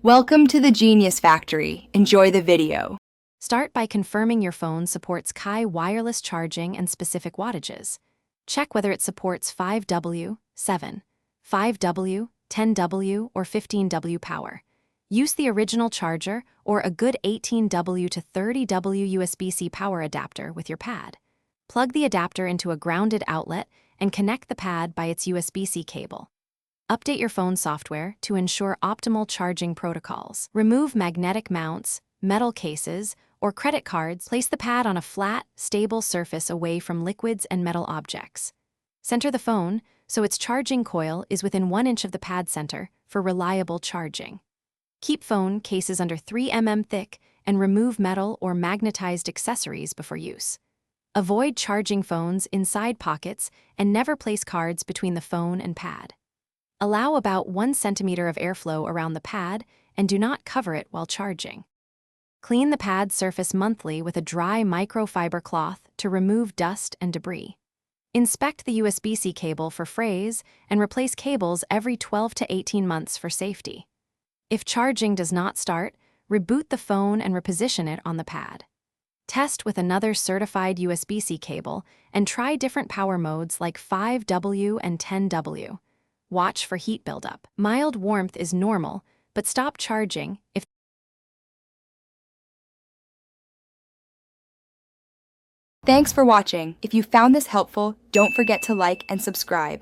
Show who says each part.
Speaker 1: Welcome to the Genius Factory. Enjoy the video.
Speaker 2: Start by confirming your phone supports Qi wireless charging and specific wattages. Check whether it supports 5W, 7, 5W, 10W, or 15W power. Use the original charger or a good 18W to 30W USB-C power adapter with your pad. Plug the adapter into a grounded outlet and connect the pad by its USB-C cable. Update your phone software to ensure optimal charging protocols. Remove magnetic mounts, metal cases, or credit cards. Place the pad on a flat, stable surface away from liquids and metal objects. Center the phone so its charging coil is within 1 inch of the pad center for reliable charging. Keep phone cases under 3 mm thick and remove metal or magnetized accessories before use. Avoid charging phones inside pockets and never place cards between the phone and pad. Allow about 1 centimeter of airflow around the pad and do not cover it while charging. Clean the pad surface monthly with a dry microfiber cloth to remove dust and debris. Inspect the USB-C cable for frays and replace cables every 12 to 18 months for safety. If charging does not start, reboot the phone and reposition it on the pad. Test with another certified USB-C cable and try different power modes like 5W and 10W. Watch for heat buildup. Mild warmth is normal, but stop charging if
Speaker 1: Thanks for watching. If you found this helpful, don't forget to like and subscribe.